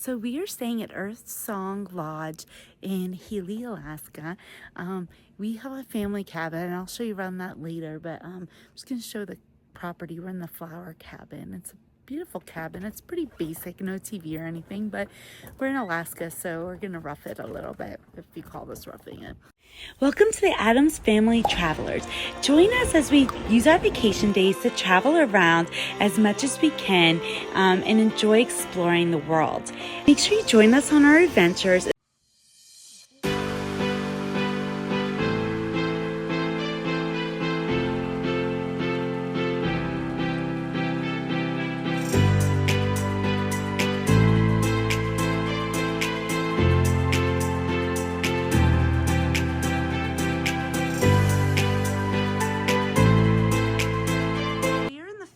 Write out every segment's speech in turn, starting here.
So we are staying at Earth Song Lodge in Healy, Alaska. We have a family cabin, and I'll show you around that later, but I'm just going to show the property. We're in the flower cabin. It's a beautiful cabin. It's pretty basic, no TV or anything, but we're in Alaska, so we're going to rough it a little bit, if you call this roughing it. Welcome to the Adams Family Travelers. Join us as we use our vacation days to travel around as much as we can and enjoy exploring the world. Make sure you join us on our adventures.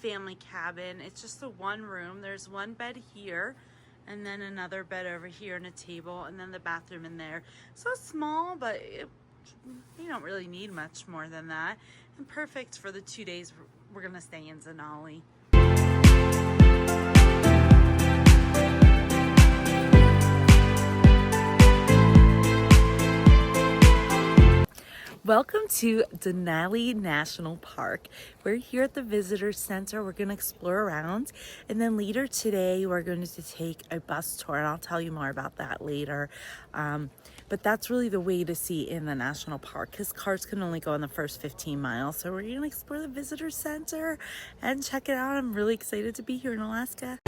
Family cabin. It's just the one room. There's one bed here and then another bed over here and a table and then the bathroom in there. So it's small, but you don't really need much more than that, and perfect for the 2 days we're gonna stay in Denali. Welcome to Denali National Park. We're here at the Visitor Center. We're going to explore around, and then later today we're going to take a bus tour, and I'll tell you more about that later. But that's really the way to see in the national park, because cars can only go in the first 15 miles. So we're going to explore the Visitor Center and check it out. I'm really excited to be here in Alaska.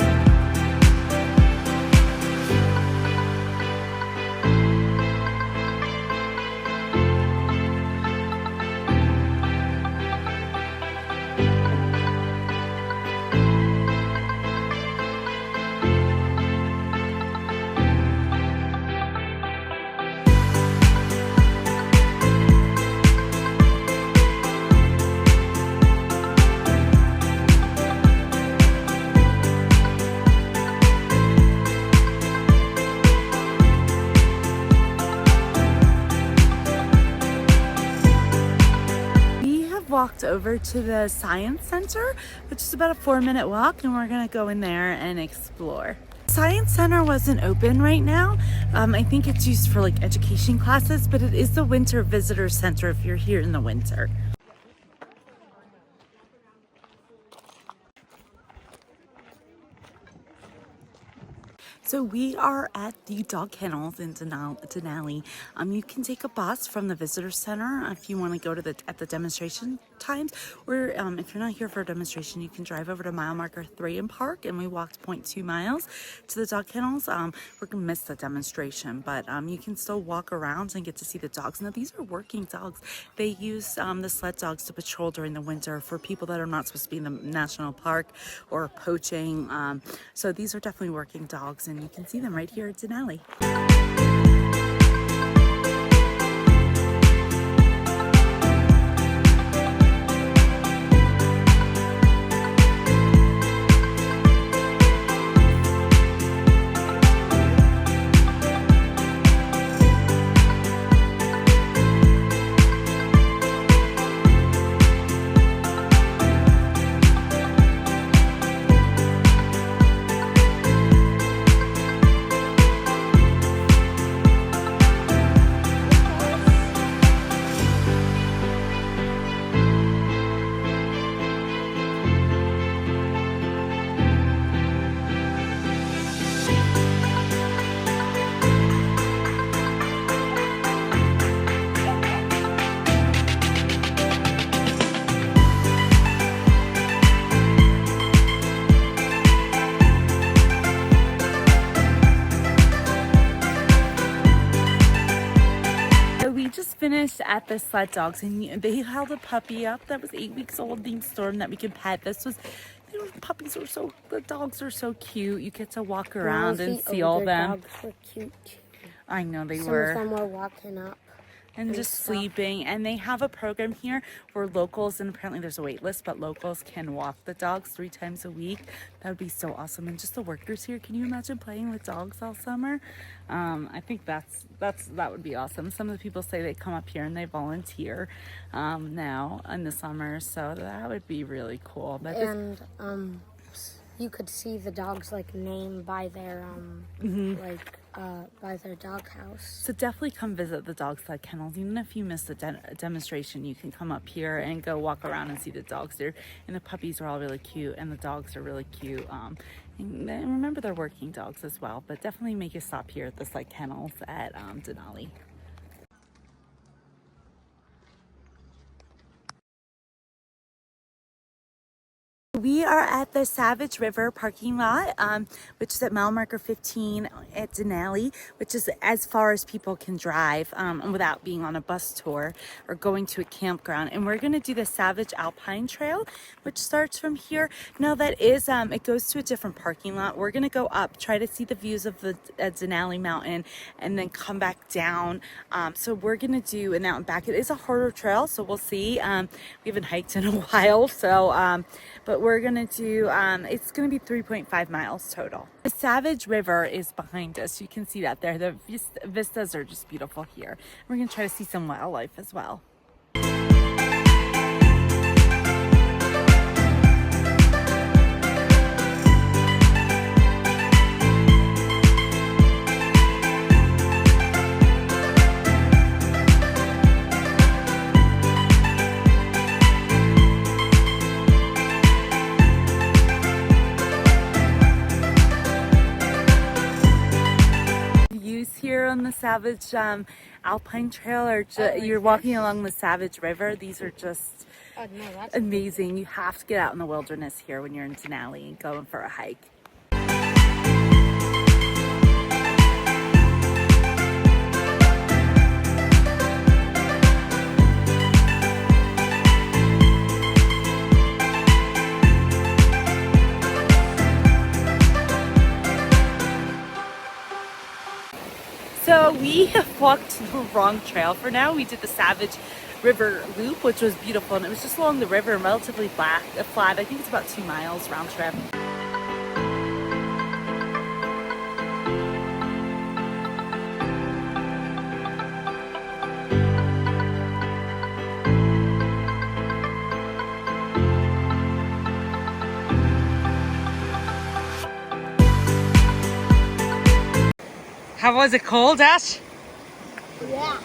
Walked over to the Science Center, which is about a 4-minute walk, and we're gonna go in there and explore. Science Center wasn't open right now. I think it's used for like education classes, but it is the winter visitor center if you're here in the winter. So we are at the dog kennels in Denali. You can take a bus from the visitor center if you want to go to the demonstration times, or if you're not here for a demonstration, you can drive over to mile marker 3 and park, and we walked 0.2 miles to the dog kennels. We're gonna miss the demonstration, but you can still walk around and get to see the dogs. Now these are working dogs. They use the sled dogs to patrol during the winter for people that are not supposed to be in the national park or poaching. So these are definitely working dogs, and you can see them right here at Denali. Finished at the sled dogs, and they held a puppy up that was 8 weeks old named Storm that we could pet. The dogs are so cute. You get to walk around and see all them. Dogs were cute too. I know they were. Some of them were walking up and just sleeping, and they have a program here where locals, and apparently there's a wait list, but locals can walk the dogs 3 times a week. That would be so awesome. And just the workers here, can you imagine playing with dogs all summer? I think that would be awesome. Some of the people say they come up here and they volunteer now in the summer, so that would be really cool. But you could see the dog's like name by their by their doghouse. So definitely come visit the dog sled kennels. Even if you miss the demonstration, you can come up here and go walk around and see the dogs there. And the puppies are all really cute, and the dogs are really cute. And remember, they're working dogs as well. But definitely make a stop here at the sled kennels at Denali. We are at the Savage River parking lot, which is at mile marker 15 at Denali, which is as far as people can drive without being on a bus tour or going to a campground. And we're going to do the Savage Alpine Trail, which starts from here. Now that is, it goes to a different parking lot. We're going to go up, try to see the views of the Denali Mountain, and then come back down. So we're going to do an out and back. It is a harder trail, so we'll see. We haven't hiked in a while, so but we're gonna do it's gonna be 3.5 miles total. The Savage River is behind us. You can see that there. The vistas are just beautiful here. We're gonna try to see some wildlife as well. Here on the Savage Alpine Trail, or you're walking along the Savage River. These are just amazing. You have to get out in the wilderness here when you're in Denali and going for a hike. So we have walked the wrong trail for now. We did the Savage River Loop, which was beautiful, and it was just along the river and relatively flat. I think it's about 2 miles round trip. How was it? Cold, Ash? Yeah.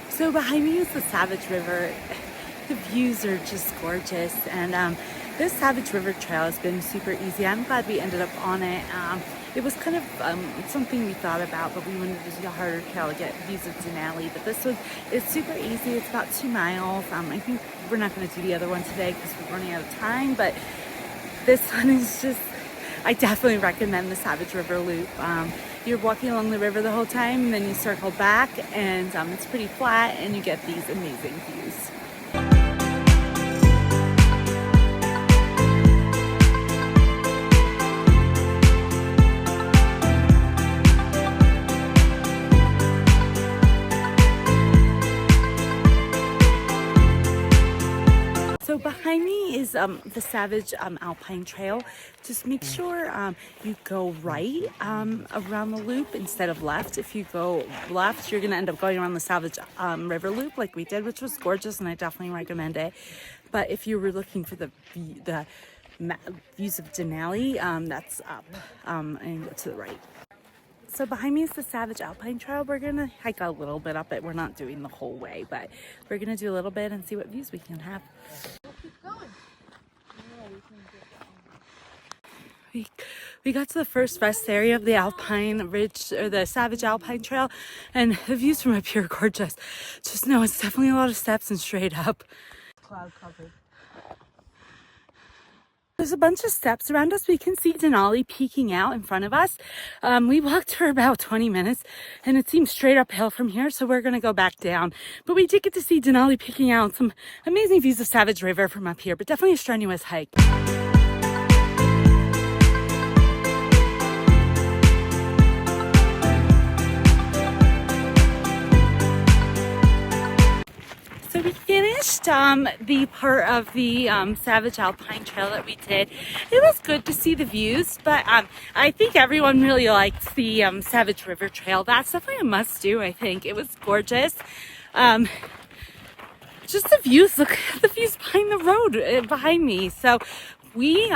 So behind me is the Savage River. The views are just gorgeous, and this Savage River Trail has been super easy. I'm glad we ended up on it. It was kind of something we thought about, but we wanted to do a harder trail to get views of Denali. But this one is super easy. It's about 2 miles. I think we're not going to do the other one today because we're running out of time, but this one is just, I definitely recommend the Savage River Loop. You're walking along the river the whole time, and then you circle back, and it's pretty flat, and you get these amazing views. So behind me is the Savage Alpine Trail. Just make sure you go right around the loop instead of left. If you go left, you're going to end up going around the Savage River Loop like we did, which was gorgeous, and I definitely recommend it. But if you were looking for the views of Denali, that's up and to the right. So behind me is the Savage Alpine Trail. We're going to hike a little bit up it. We're not doing the whole way, but we're going to do a little bit and see what views we can have. We got to the first rest area of the Alpine Ridge, or the Savage Alpine Trail, and the views from up here are gorgeous. Just know it's definitely a lot of steps and straight up. Cloud covered. There's a bunch of steps around us. We can see Denali peeking out in front of us. We walked for about 20 minutes, and it seems straight uphill from here, so we're going to go back down. But we did get to see Denali peeking out, some amazing views of Savage River from up here, but definitely a strenuous hike. So we finished the part of the Savage Alpine Trail that we did. It was good to see the views, but I think everyone really liked the Savage River Trail. That's definitely a must-do, I think. It was gorgeous. just the views. Look at the views behind the road, behind me. So we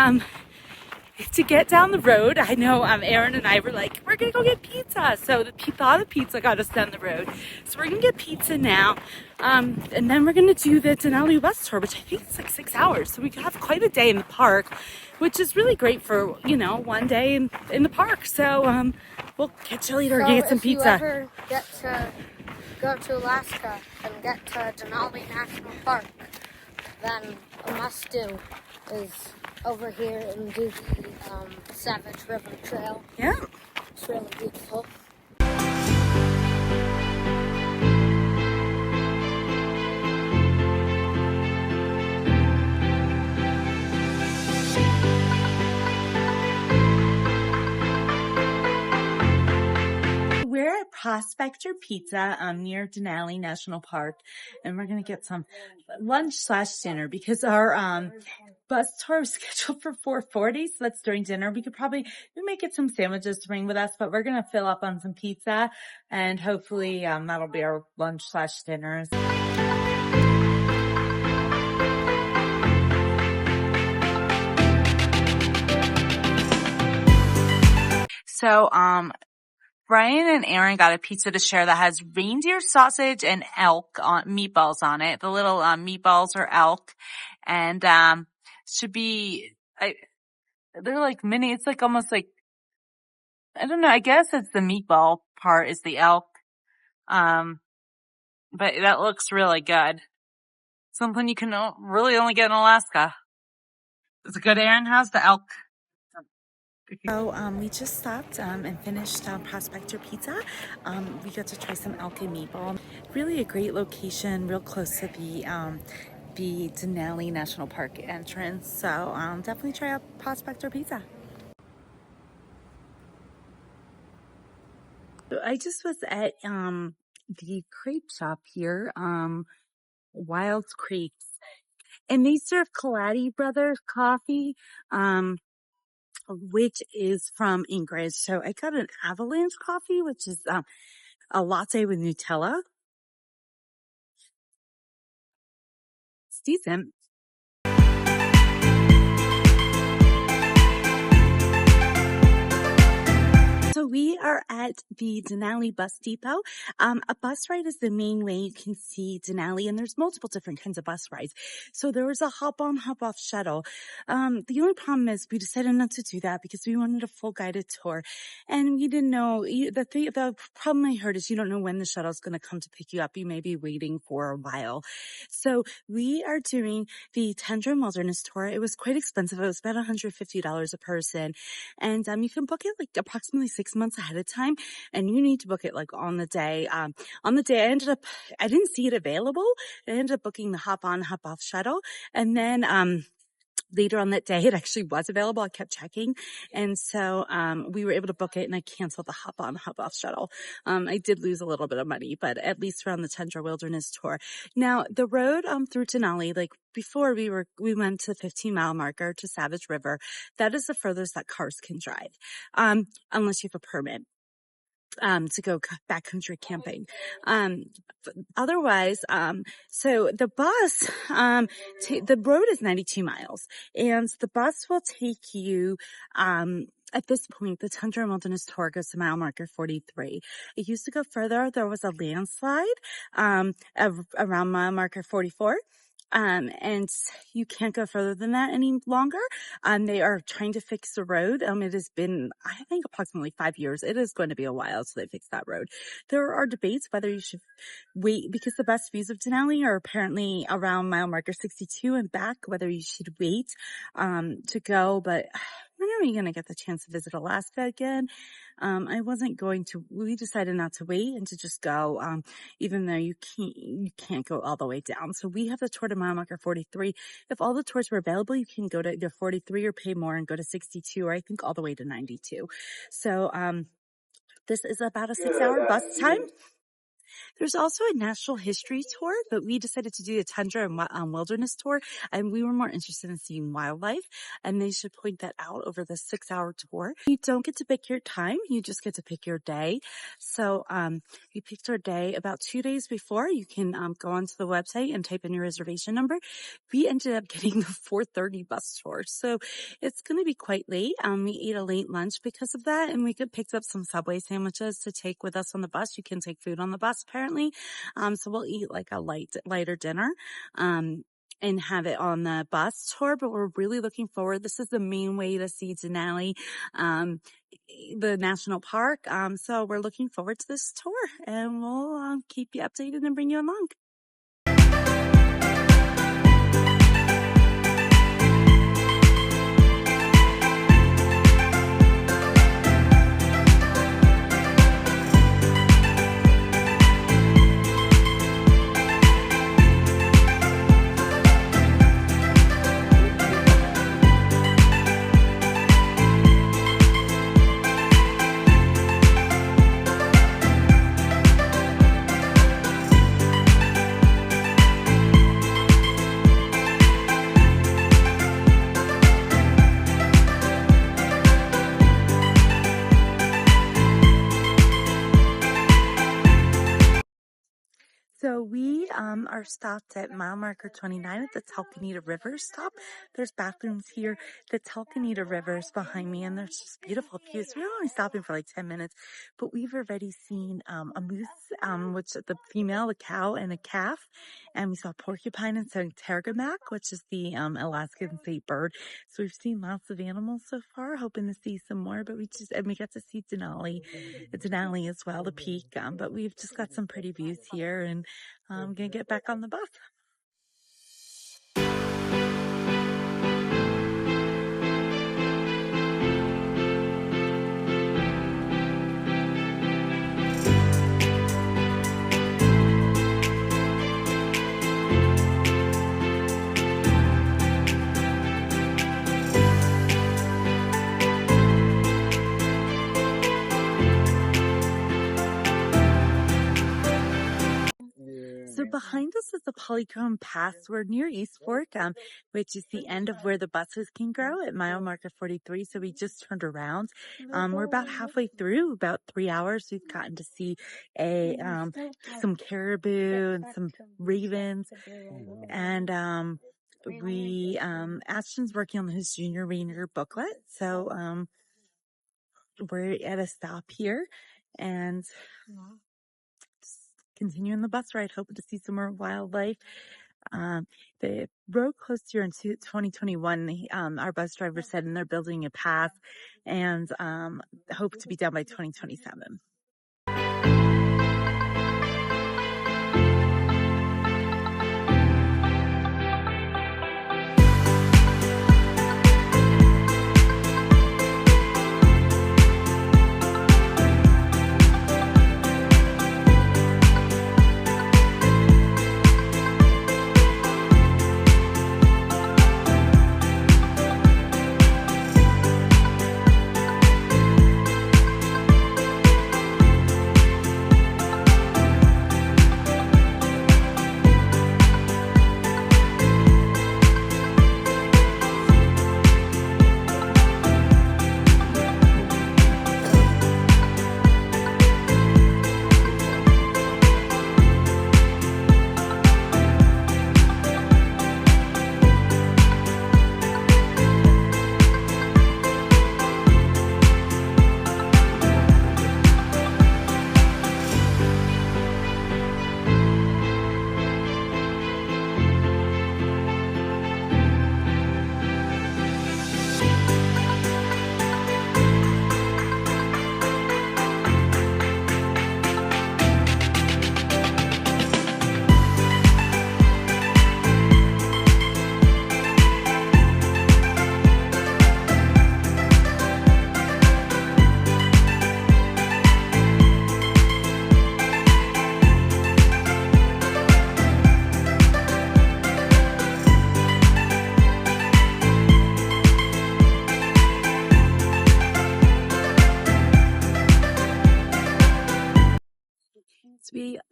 to get down the road, I know Aaron and I were like, we're gonna go get pizza. So the thought of pizza got us down the road. So we're gonna get pizza now, and then we're gonna do the Denali bus tour, which I think is like 6 hours. So we have quite a day in the park, which is really great for, you know, one day in the park. So we'll catch you later. So get some if you pizza. ever get to go to Alaska and get to Denali National Park, then a must do is over here and do the Savage River Trail. Yeah. It's really beautiful. We're at Prospector Pizza near Denali National Park, and we're gonna get some lunch/dinner because our bus tour is scheduled for 4:40, so that's during dinner. We may get some sandwiches to bring with us, but we're gonna fill up on some pizza, and hopefully that'll be our lunch/dinner. So Brian and Aaron got a pizza to share that has reindeer sausage and elk meatballs on it. The little meatballs are elk, and should be they're like mini. It's like almost like, I don't know. I guess it's the meatball part is the elk, but that looks really good. Something you can really only get in Alaska. Is it good, Aaron? How's the elk? So we just stopped and finished Prospector Pizza. We got to try some elk and meatball. Really a great location, real close to the Denali National Park entrance. So definitely try out Prospector Pizza. I just was at the crepe shop here, Wild Crepes, and they serve Kaladi Brothers coffee. Which is from Ingrid. So I got an avalanche coffee, which is a latte with Nutella. It's decent. So we are at the Denali Bus Depot. A bus ride is the main way you can see Denali, and there's multiple different kinds of bus rides. So there was a hop-on, hop-off shuttle. The only problem is we decided not to do that because we wanted a full guided tour, and we didn't know. The problem I heard is you don't know when the shuttle is going to come to pick you up. You may be waiting for a while. So we are doing the Tundra Wilderness Tour. It was quite expensive. It was about $150 a person, and you can book it like approximately 6 months ahead of time, and you need to book it like on the day. On the day I didn't see it available. I ended up booking the hop on, hop off shuttle, and then later on that day, it actually was available. I kept checking. And so, we were able to book it, and I canceled the hop on, hop off shuttle. I did lose a little bit of money, but at least we're on the Tundra Wilderness Tour. Now, the road, through Denali, like before we went to the 15-mile marker to Savage River. That is the furthest that cars can drive, unless you have a permit. To go backcountry camping. Otherwise, so the bus, the road is 92 miles, and the bus will take you, at this point, the Tundra Wilderness Tour goes to mile marker 43. It used to go further. There was a landslide, around mile marker 44. And you can't go further than that any longer. They are trying to fix the road. It has been, I think, approximately 5 years. It is going to be a while till they fix that road. There are debates whether you should wait, because the best views of Denali are apparently around mile marker 62 and back, whether you should wait, to go, but when are we going to get the chance to visit Alaska again? We decided not to wait and to just go, even though you can't go all the way down. So we have the tour to mile marker 43. If all the tours were available, you can go to either 43 or pay more and go to 62, or I think all the way to 92. So, this is about a 6-hour bus time. There's also a natural history tour, but we decided to do a tundra and wilderness tour, and we were more interested in seeing wildlife, and they should point that out over the 6-hour tour. You don't get to pick your time, you just get to pick your day. So we picked our day about 2 days before. You can go onto the website and type in your reservation number. We ended up getting the 4:30 bus tour, so it's going to be quite late. We ate a late lunch because of that, and we could pick up some Subway sandwiches to take with us on the bus. You can take food on the bus, apparently. So we'll eat like a lighter dinner. And have it on the bus tour, but we're really looking forward. This is the main way to see Denali, the national park. So we're looking forward to this tour, and we'll keep you updated and bring you along. So we are stopped at mile marker 29 at the Talkeetna River stop. There's bathrooms here. The Talkeetna River is behind me, and there's just beautiful views. We're only stopping for like 10 minutes, but we've already seen a moose, which the female, the cow, and a calf, and we saw porcupine and some targamak, which is the Alaskan state bird. So we've seen lots of animals so far, hoping to see some more, but we got to see Denali as well, the peak, but we've just got some pretty views here, and I'm going to get back on the bus. So behind us is the Polychrome Pass. We're near East Fork, which is the end of where the buses can go at mile marker 43. So we just turned around. We're about halfway through, about 3 hours. We've gotten to see some caribou and some ravens. And Ashton's working on his Junior Ranger booklet. So we're at a stop here, and continuing the bus ride, hoping to see some more wildlife. The road closed here in 2021. Our bus driver said, and they're building a path, and hope to be done by 2027.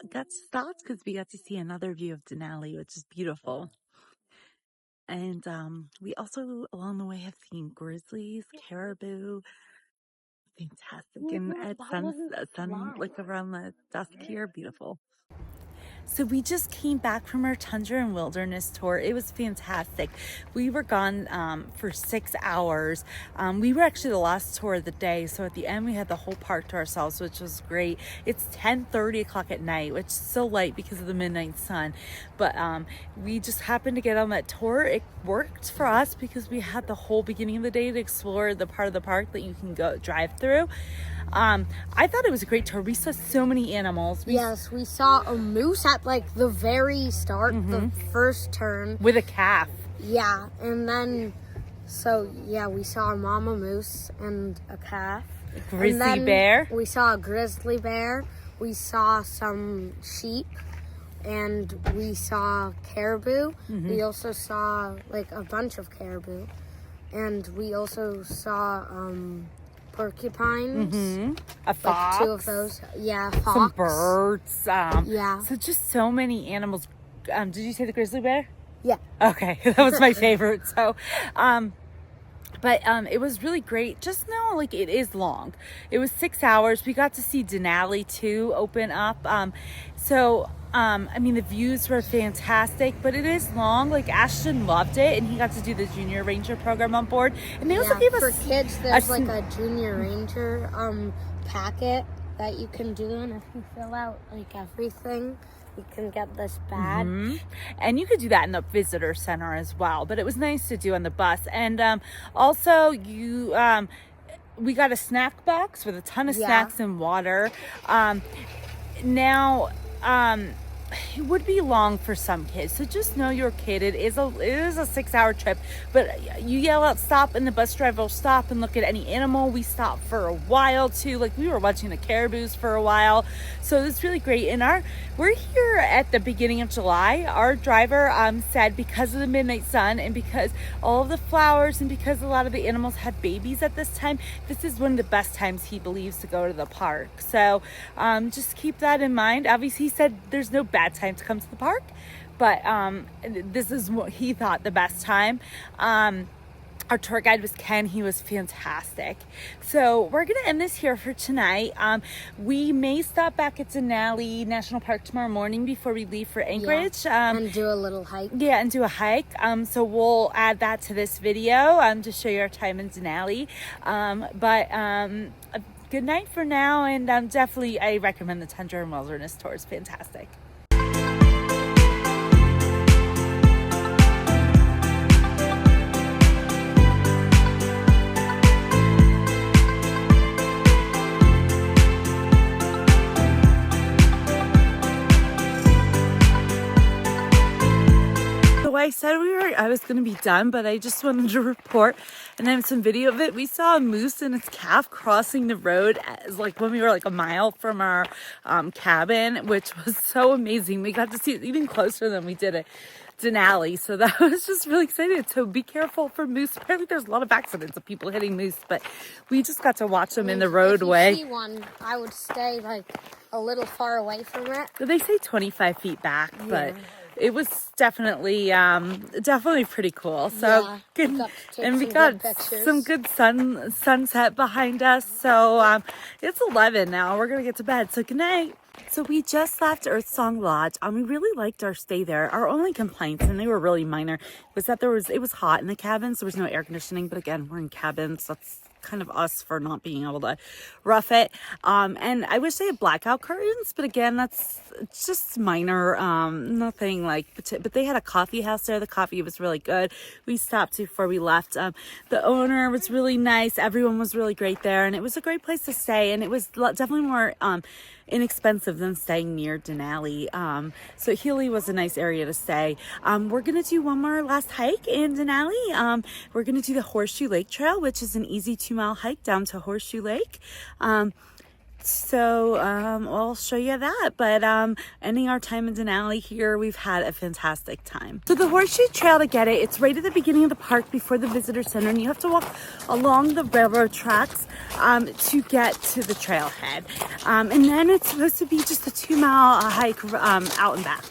got stopped because we got to see another view of Denali, which is beautiful. And we also, along the way, have seen grizzlies, caribou. Fantastic. And at sun, like around the dusk here, beautiful. So we just came back from our tundra and wilderness tour. It was fantastic. We were gone for 6 hours. We were actually the last tour of the day. So at the end, we had the whole park to ourselves, which was great. It's 10:30 o'clock at night, which is so light because of the midnight sun. But we just happened to get on that tour. It worked for us because we had the whole beginning of the day to explore the part of the park that you can go drive through. I thought it was a great tour. We saw so many animals. Yes, we saw a moose at like the very start, the first turn. With a calf. Yeah, and then, we saw a mama moose and a calf. A grizzly bear. We saw a grizzly bear. We saw some sheep. And we saw caribou. We also saw like a bunch of caribou. And we also saw porcupines. A fox. Like 2 of those. Yeah, fox. Some birds. Yeah. So just so many animals. Did you say the grizzly bear? Yeah. Okay, that was my favorite. So, but it was really great. Just know, like, it is long. It was 6 hours. We got to see Denali too open up. I mean, the views were fantastic, but it is long. Like, Ashton loved it, and he got to do the Junior Ranger program on board. And they also gave us for kids. There's like a Junior Ranger packet that you can do, and if you fill out like everything, you can get this badge. And you could do that in the visitor center as well. But it was nice to do on the bus, and also we got a snack box with a ton of snacks and water. It would be long for some kids, so just know your kid. It is a 6-hour trip, but you yell out stop and the bus driver will stop and look at any animal. We stopped for a while too, like we were watching the caribous for a while, so it's really great. And we're here at the beginning of July. Our driver said because of the midnight sun and because all of the flowers and because a lot of the animals had babies at this time, this is one of the best times he believes to go to the park. So just keep that in mind. Obviously he said there's no bad time to come to the park, but this is what he thought the best time. Our tour guide was Ken. He was fantastic. So we're going to end this here for tonight. We may stop back at Denali National Park tomorrow morning before we leave for Anchorage. And do a little hike. Yeah, and do a hike. So we'll add that to this video to show you our time in Denali. Good night for now, and definitely I recommend the Tundra and Wilderness Tour. It's fantastic. I said I was going to be done, but I just wanted to report and have some video of it. We saw a moose and its calf crossing the road as like when we were like a mile from our cabin, which was so amazing. We got to see it even closer than we did at Denali, so that was just really exciting. So be careful for moose. Apparently there's a lot of accidents of people hitting moose, but we just got to watch them in the roadway. If you see one, I would stay like a little far away from it. They say 25 feet back, but it was definitely pretty cool. So good, and we got some good sunset behind us. So it's 11 now. We're gonna get to bed. So good night. So we just left Earth Song Lodge. We really liked our stay there. Our only complaints, and they were really minor, was that it was hot in the cabins. There was no air conditioning, but again, we're in cabins. That's kind of us for not being able to rough it. And I wish they had blackout curtains, but again, it's just minor, nothing like, but they had a coffee house there. The coffee was really good. We stopped before we left. The owner was really nice. Everyone was really great there, and it was a great place to stay. And it was definitely more, inexpensive than staying near Denali. So Healy was a nice area to stay. We're going to do one more last hike in Denali. We're going to do the Horseshoe Lake Trail, which is an easy 2-mile hike down to Horseshoe Lake. So I'll show you that. But ending our time in Denali here, we've had a fantastic time. So the Horseshoe Trail, to get it, it's right at the beginning of the park before the visitor center, and you have to walk along the railroad tracks to get to the trailhead. And then it's supposed to be just a 2-mile hike out and back.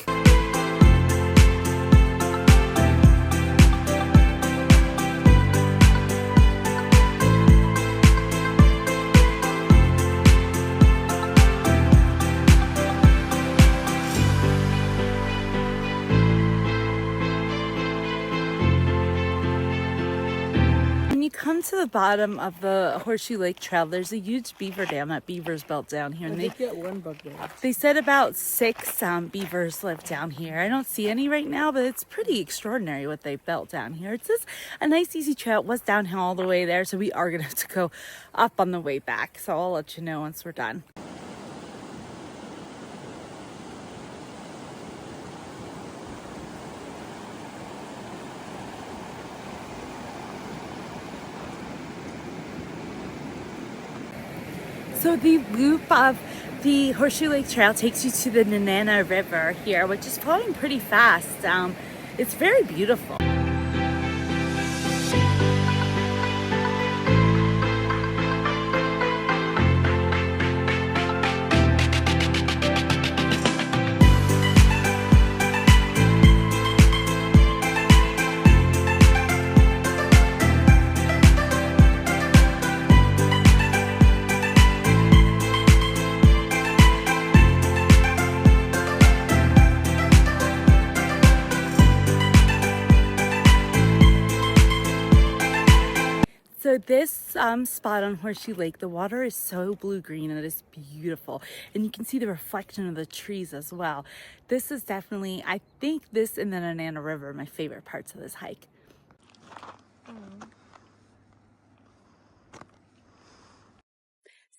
When you come to the bottom of the Horseshoe Lake Trail, there's a huge beaver dam that beavers built down here. And they said about 6 beavers live down here. I don't see any right now, but it's pretty extraordinary what they built down here. It's just a nice, easy trail. It was downhill all the way there, so we are going to have to go up on the way back. So I'll let you know once we're done. So the loop of the Horseshoe Lake Trail takes you to the Nenana River here, which is flowing pretty fast. It's very beautiful. So this spot on Horseshoe Lake, the water is so blue-green and it is beautiful. And you can see the reflection of the trees as well. This is definitely, I think this and the Nenana River are my favorite parts of this hike.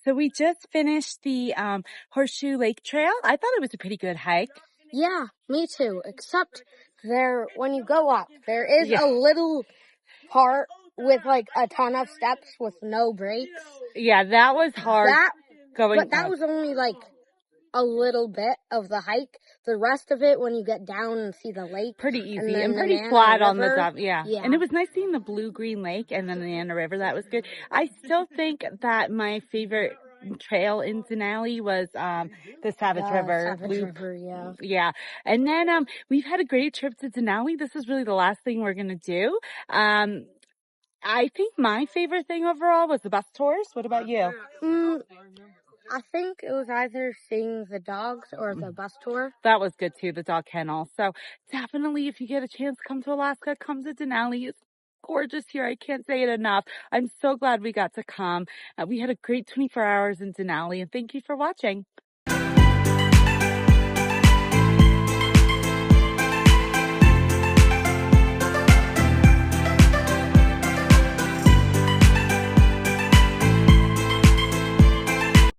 So we just finished the Horseshoe Lake Trail. I thought it was a pretty good hike. Yeah, me too. Except when you go up, there is a little part with like a ton of steps with no breaks. Yeah, that was hard. But that was only like a little bit of the hike. The rest of it, when you get down and see the lake, pretty easy and pretty flat on the top. Yeah, and it was nice seeing the blue-green lake and then the Nenana River. That was good. I still think that my favorite trail in Denali was the Savage River loop. Yeah. And then we've had a great trip to Denali. This is really the last thing we're gonna do. I think my favorite thing overall was the bus tours. What about you? I think it was either seeing the dogs or the bus tour. That was good too, the dog kennel. So definitely, if you get a chance to come to Alaska, come to Denali. It's gorgeous here. I can't say it enough. I'm so glad we got to come. We had a great 24 hours in Denali, and thank you for watching.